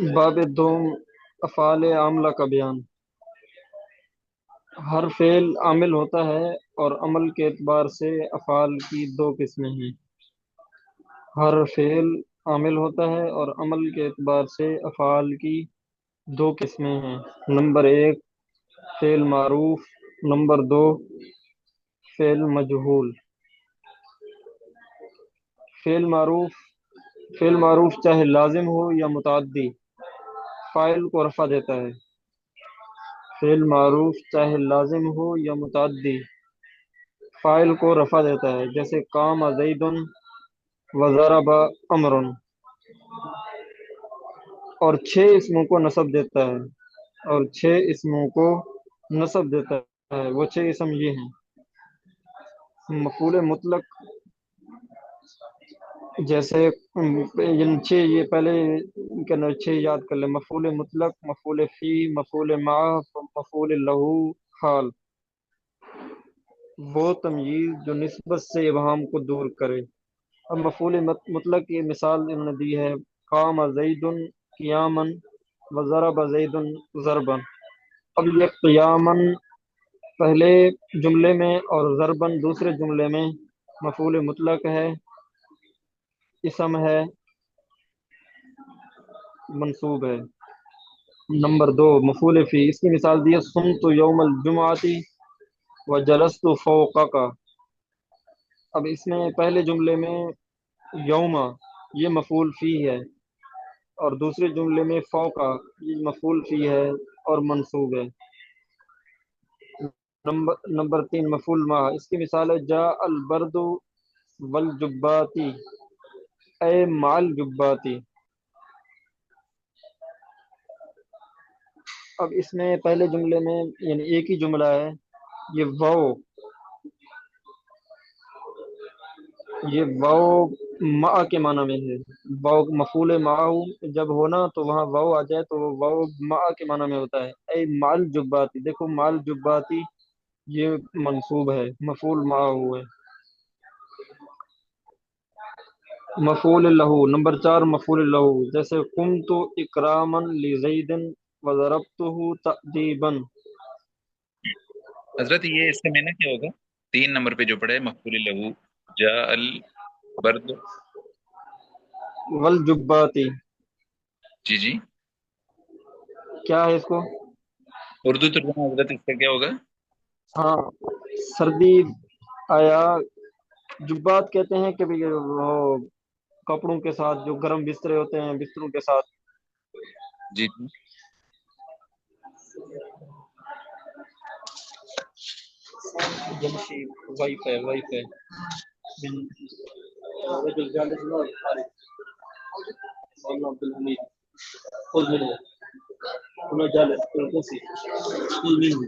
باب دوم افعال عاملہ کا بیان۔ ہر فعل عامل ہوتا ہے اور عمل کے اعتبار سے افعال کی دو قسمیں ہیں۔ ہر فعل عامل ہوتا ہے اور عمل کے اعتبار سے افعال کی دو قسمیں ہیں۔ نمبر ایک فعل معروف، نمبر دو فعل مجہول۔ فعل معروف، فعل معروف چاہے لازم ہو یا متعدی، فاعل کو رفع دیتا ہے۔ فعل معروف چاہے لازم ہو یا متعدی، فاعل کو رفع دیتا ہے، جیسے قام زید وضرب امر، اور چھ اسموں کو نصب دیتا ہے، اور چھ اسموں کو نصب دیتا ہے۔ وہ چھ اسم یہ ہیں: مفعول مطلق، جیسے چھ، یہ پہلے چھ یاد کر لیں: مفعول مطلق، مفعول فی، مفعول معہ، مفعول لہو، حال۔ وہ تمییز جو نسبت سے ابہام کو دور کرے۔ اب مفعول مطلق کی مثال انہوں نے دی ہے: قام زید قیاما وضرب زید ضربا۔ اب یہ قیاما پہلے جملے میں اور ضربا دوسرے جملے میں مفعول مطلق ہے، اسم ہے، منصوب ہے۔ نمبر دو مفعول فی، اس کی مثال دی ہے: صمت یوم الجمعۃ وجلست فوقک۔ اب اس میں پہلے جملے میں یوم یہ مفعول فی ہے، اور دوسرے جملے میں فوقا یہ مفعول فی ہے اور منصوب ہے۔ نمبر تین مفعول ما، اس کی مثال ہے: جاء البرد والجبات، اے مع الجبات۔ اب اس میں پہلے جملے میں یعنی ایک ہی جملہ ہے، یہ واو مع کے معنی میں ہے۔ واو مفعول معہ جب ہونا تو وہاں واو آ جائے تو وہ واو مع کے معنی میں ہوتا ہے۔ اے مع الجباتی، دیکھو مع الجباتی یہ منصوب ہے، مفعول معہ ہے۔ مفعول لہو، نمبر چار مفعول لہو، جیسے قمت اکراما لزید وضربته تأدیبا۔ حضرت یہ اس سے میں نے کیا ہوگا؟ 3 نمبر پہ جو پڑھا ہے مفعول لہو، جاء البرد، والجباتی، جی جی، کیا ہے اس کو؟ اردو ترجمہ حضرت اس کا کیا ہوگا؟ ہاں، سردی آیا، جبات کہتے ہیں کہ بھی وہ کپڑوں کے ساتھ جو گرم بسترے ہوتے ہیں، بستروں کے ساتھ۔ جی جی، Jamshed wifi wifi من رجل جالس خارج والله عبد الحميد خذ منه هنا جالس في الكرسي خذ منه.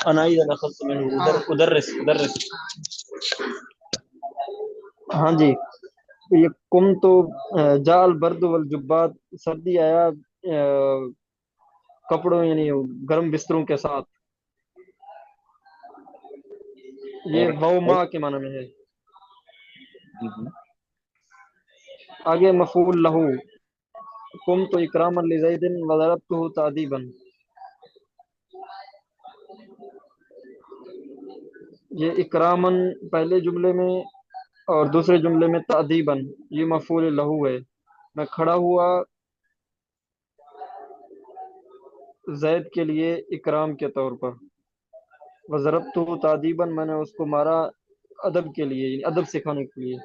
انا اذا اخذت منه ادرس. ہاں جی، یہ کم تو جاء البرد والجبات، سردی آیا کپڑوں یعنی گرم بستروں کے ساتھ، یہ اور ووما کے معنی میں ہے۔ جی جی، آگے مفعول لہو، قم تو اکراما لزید وضربته تعذیبا۔ یہ اکرامن پہلے جملے میں اور دوسرے جملے میں تعذیباً، یہ مفعول لہو ہے۔ میں کھڑا ہوا زید کے لیے اکرام کے طور پر، وضربته تعذیبا میں نے اس کو مارا ادب کے لیے، یعنی ادب سکھانے کے لیے،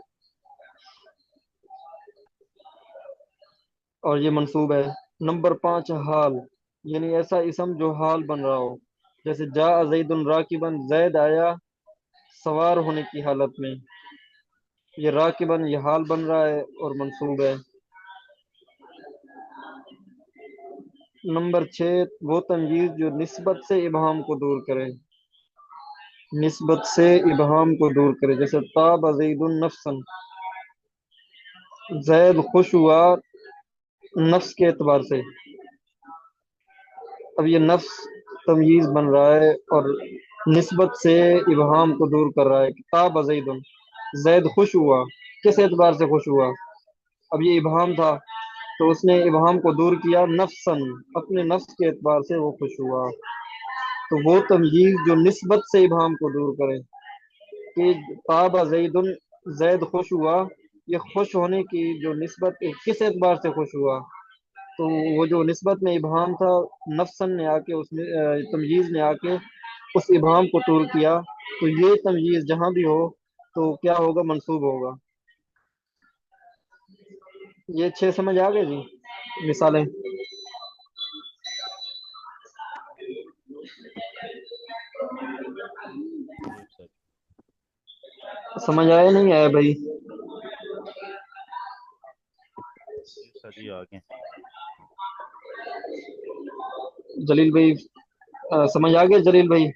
اور یہ منصوب ہے۔ نمبر پانچ حال، یعنی ایسا اسم جو حال بن رہا ہو، جیسے جاء زید راکبا، زید آیا سوار ہونے کی حالت میں، یہ راکبن یہ حال بن رہا ہے اور منصوب ہے۔ نمبر چھ وہ تمییز جو نسبت سے ابہام کو دور کرے، نسبت سے ابہام کو دور کرے، جیسے طاب زید نفسا، زید خوش ہوا نفس کے اعتبار سے۔ اب یہ نفس تمییز بن رہا ہے اور نسبت سے ابہام کو دور کر رہا ہے کہ طاب زید، زید خوش ہوا، کس اعتبار سے خوش ہوا؟ اب یہ ابہام تھا تو اس نے ابہام کو دور کیا، نفسن، اپنے نفس کے اعتبار سے وہ خوش ہوا۔ تو وہ تمییز جو نسبت سے ابہام کو دور کرے کہ طاب زید، زید خوش ہوا، یہ خوش ہونے کی جو نسبت کس اعتبار سے خوش ہوا، تو وہ جو نسبت میں ابہام تھا، نفسن نے آ کے اس نے تمییز نے آ کے اس ابہام کو دور کیا، تو یہ تمییز جہاں بھی ہو تو کیا ہوگا؟ منصوب ہوگا۔ یہ چھ سمجھ آ گئے جی مثالیں؟ جی سر، سمجھ آیا نہیں آیا بھائی؟ جی سر جی آگے۔ جلیل بھائی سمجھ آ گیا جلیل بھائی؟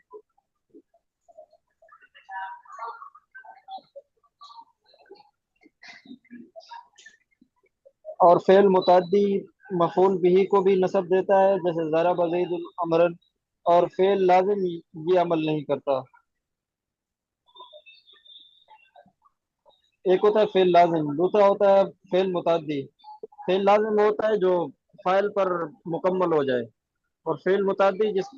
اور فعل متعدی مفعول بھی کو بھی نصب دیتا ہے، جیسے ضرب زید امرن، اور فعل لازم یہ عمل نہیں کرتا۔ ایک ہوتا ہے فعل لازم، دوسرا ہوتا ہے فعل متعدی۔ فعل لازم ہوتا ہے جو فاعل پر مکمل ہو جائے، اور فعل متعدی جس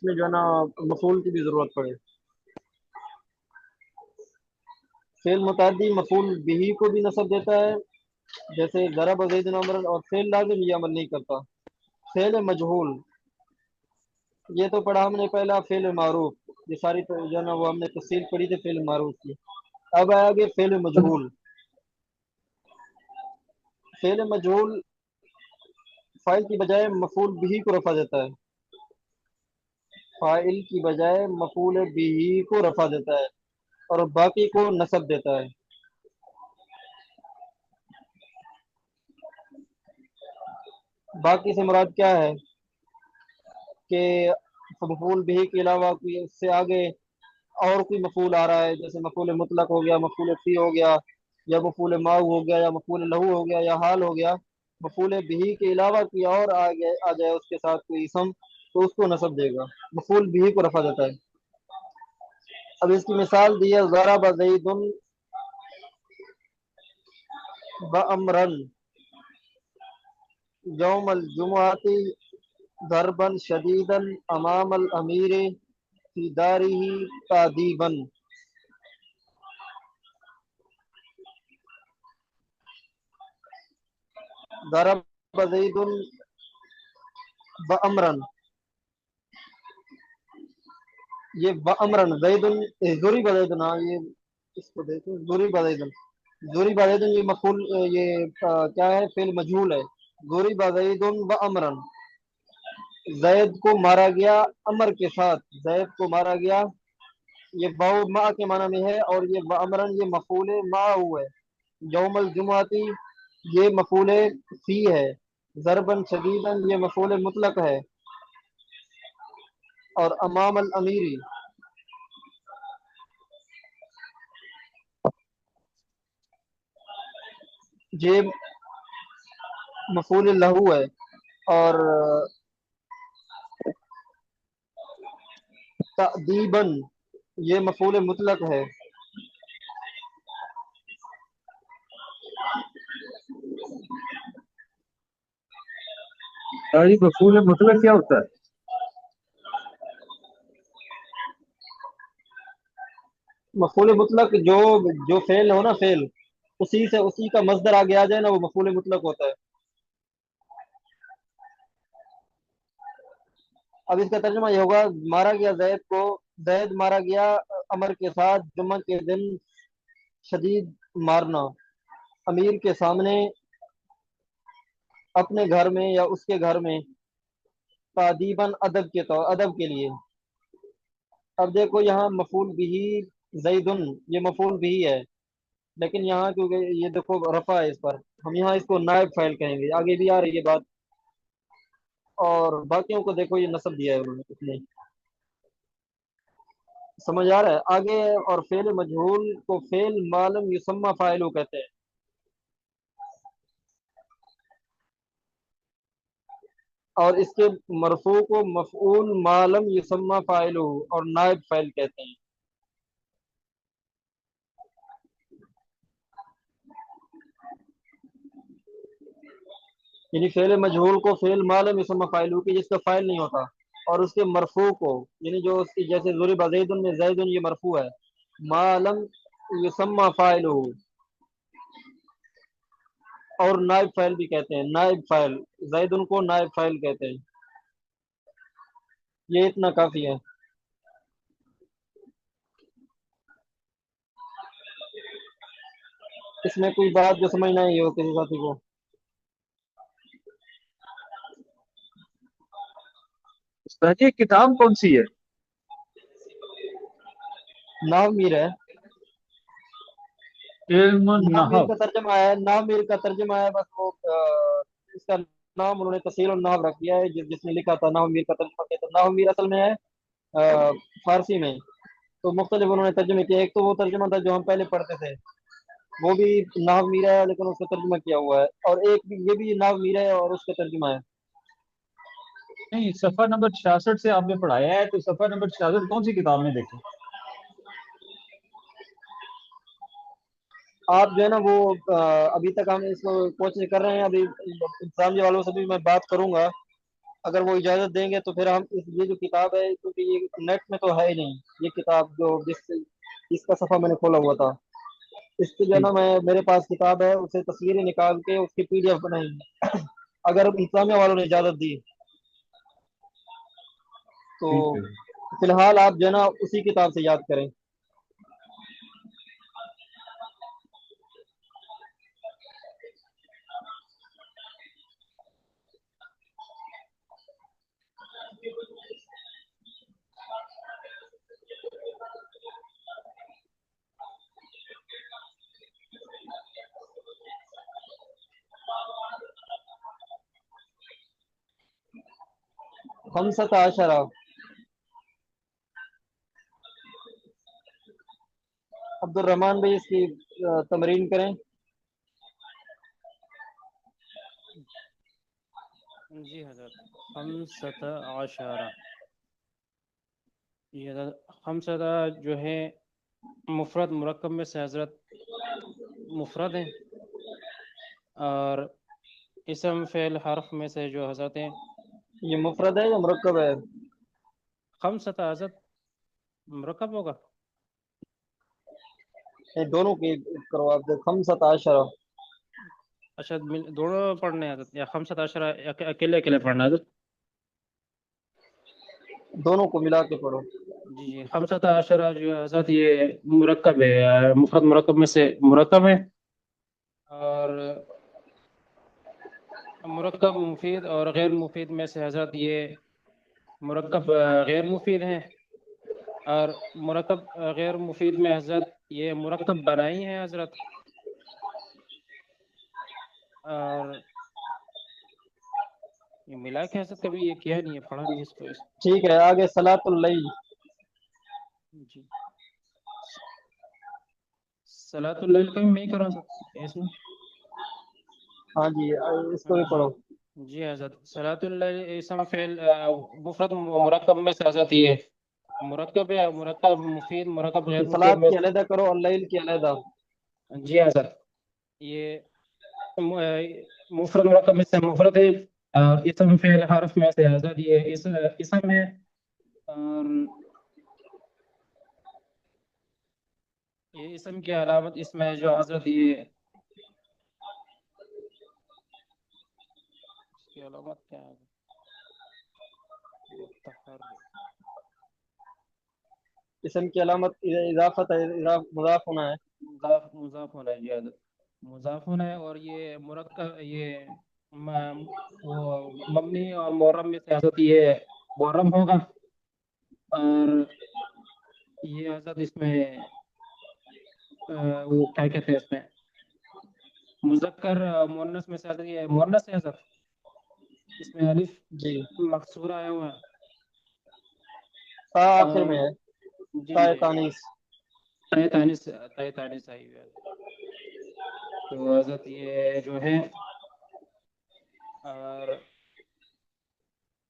میں جو ہے نا مفعول کی بھی ضرورت پڑے۔ فعل متعدی مفعول بھی کو بھی نصب دیتا ہے، جیسے ضرب زید امرن، اور فعل لازم یہ عمل نہیں کرتا۔ فعل مجہول، یہ تو پڑھا ہم نے پہلا فعل معروف، یہ ساری تو جو ہے نا وہ ہم نے تفصیل پڑھی تھی فعل معروف کی۔ اب آگے فعل مجہول۔ فعل مجہول فاعل کی بجائے مفعول بھی کو رفع دیتا ہے، فاعل کی بجائے مفعول بھی کو رفع دیتا ہے اور باقی کو نصب دیتا ہے۔ باقی سے مراد کیا ہے کہ مفعول بھی کے علاوہ کوئی اس سے آگے اور کوئی مفعول آ رہا ہے، جیسے مفعول مطلق ہو گیا، مفعول فی ہو گیا، یا مفعول ماؤ ہو گیا، یا مفعول لہو ہو گیا، یا حال ہو گیا۔ مفعول بھی کے علاوہ کوئی اور آ جائے اس کے ساتھ کوئی اسم، تو اس کو نصب دے گا، مفعول بھی کو رفع دیتا ہے۔ اب اس کی مثال دی ہے، ضرب زید بامرن یوم الجمعۃ ضربا شدیدا امام الامیر فی دارہ تادیبا۔ ضرب زید بامرن، یہ بامرن زید، ضرب زید، یہ اس کو دیکھیں، ضرب زید، ضرب زید، یہ مفعول، یہ کیا ہے؟ فعل مجہول ہے۔ ضرب زید بامرن، زید کو مارا گیا امر کے ساتھ، زید کو مارا گیا، یہ واو ما کے معنی میں ہے، اور یہ بامرن یہ مفعول ما ہے۔ یوم الجمعتی یہ مفعول فی ہے، ضربن شدیدن یہ مفعول مطلق ہے، اور امام الامیری یہ مفعول لہو ہے، اور تأدیباً یہ مفعول مطلق ہے۔ یہ مفعول مطلق کیا ہوتا ہے؟ مفعول مطلق جو فعل ہو نا، فعل اسی کا مصدر آگے آ جائے نا، وہ مفعول مطلق ہوتا ہے۔ اب اس کا ترجمہ یہ ہوگا، مارا گیا زید کو، زید مارا گیا امر کے ساتھ، جمعہ کے دن شدید مارنا، امیر کے سامنے، اپنے گھر میں یا اس کے گھر میں، تادیباً ادب کے لیے۔ اب دیکھو یہاں مفعول بھی زیدن، یہ مفعول بھی ہے، لیکن یہاں کیونکہ یہ دیکھو رفع ہے اس پر، ہم یہاں اس کو نائب فاعل کہیں گے، آگے بھی آ رہی ہے بات۔ اور باقیوں کو دیکھو یہ نصب دیا ہے انہوں نے اس نے، سمجھ آ رہا ہے آگے؟ اور فعل مجہول کو فعل معلوم یسمى فاعلہ کہتے ہیں۔ اور اس کے مرفوع کو مفعول ما لم یسمى فاعلہ اور نائب فاعل کہتے ہیں. یعنی فعل مجہول کو فعل ما لم یسمى فاعلہ کی جس کا فاعل نہیں ہوتا، اور اس کے مرفوع کو یعنی جو اس کی جیسے ضرب زید میں زید یہ مرفوع ہے، ما لم یسمى فاعلہ اور نائب فاعل بھی کہتے ہیں. نائب فاعل زید کو نائب فاعل کہتے ہیں. یہ اتنا کافی ہے. اس میں کوئی بات جو سمجھ نہ آئی ہو کسی ساتھی کو؟ استاد جی کتاب کون سی ہے؟ ناو میر ہے. علم ناو میر النحو. کا ترجمہ ہے، ناو میر کا ترجمہ ہے بس وہ اس کا نام انہوں نے تفسیر النحو رکھ دیا ہے. جس نے لکھا تھا ناو میر کا ترجمہ کیا تھا. ناو میر اصل میں ہے فارسی میں، تو مختلف انہوں نے ترجمے کیا. ایک تو وہ ترجمہ تھا جو ہم پہلے پڑھتے تھے، وہ بھی ناو میر ہے لیکن اس کا ترجمہ کیا ہوا ہے، اور ایک بھی یہ بھی ناو میر ہے اور اس کا ترجمہ ہے. نہیں، صفحہ نمبر 66 سے آپ نے پڑھایا ہے، تو صفحہ نمبر 66 کون سی کتاب میں دیکھیں؟ آپ جو ہے نا وہ ابھی تک ہم اس کو کوشش کر رہے ہیں. ابھی انتظامیہ والوں سے بھی میں بات کروں گا، اگر وہ اجازت دیں گے تو پھر ہم یہ جو کتاب ہے، کیونکہ یہ نیٹ میں تو ہے ہی نہیں یہ کتاب جو جس کا صفحہ میں نے کھولا ہوا تھا، اس کی جو ہے نا میرے پاس کتاب ہے، اسے تصویریں نکال کے اس کی PDF بنائی ہے. اگر انتظامیہ والوں نے اجازت دی تو ٹھیک ہے. فی الحال آپ جو ہے نا اسی کتاب سے یاد کریں. خمسۃ عشرہ، عبد الرحمن بھائی اس کی تمرین کریں. جی حضرت. خمسۃ عشرہ، یہ حضرت خمسۃ جو ہے مفرد مرکب میں سے حضرت مفرد ہیں، اور اسم فعل حرف میں سے جو حضرت ہیں یہ مفرد ہے یا مرکب ہے؟ خمسۃ حضرت مرکب ہوگا. دونوں کی کرو آپ. خمسۃ عشرہ اچھا دونوں پڑھنے ہیں حضرت، یا خمسۃ عشرہ اکیلے اکیلے پڑھنا ہے حضرت؟ دونوں کو ملا کے پڑھو. جی جی. خمسۃ عشرہ جو ہے حضرت یہ مرکب ہے، مفرد مرکب میں سے مرکب ہے، اور مرکب مفید اور غیر مفید میں سے حضرت یہ مرکب غیر مفید ہیں، اور مرکب غیر مفید میں حضرت یہ مرکب بنائی ہیں حضرت. اور یہ ملا کے حضرت کبھی یہ کیا نہیں ہے، پڑھا نہیں اس کو. ٹھیک ہے، آگے صلاۃ اللیل. جی. صلاۃ اللیل کا بھی میں ہی کرا سکتا اس میں. ہاں جی، اس کو بھی جی پڑھو. جی حضرت. صلاۃ اللیل اسم فعل مفرد مرکب میں سے حضرت یہ مرکب ہے، مرکب مفید مرکب غیر مفید صلاۃ میں کی علیحدہ کرو، اللیل کی علیحدہ. جی حضرت. یہ مفرد مرکب میں سے مفرد ہے، اور اسم فعل حرف میں سے حضرت یہ اسم ہے، اور یہ اسم کی علامت اس میں جو حضرت یہ اس کی علامت کیا ہے؟ متحرک. اسم کی علامت اضافت ہے، مضاف ہونا ہے. مضاف ہونا ہے. جی حضرت مضاف ہونا ہے، اور یہ مرکب یہ وہ مبنی اور محرم میں سے حضرت یہ محرم ہوگا، اور یہ حضرت اس میں وہ کیا کہتے ہیں اس میں مذکر مؤنث میں سے حضرت یہ مؤنث ہے حضرت. اس میں الف جی، مقصورہ آیا ہوا ہے، تا آخر اور میں ہے، جی تا جی تانیث. تائے تانیث آئی ہوئی ہے. تو حضرت یہ جو ہے، اور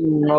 9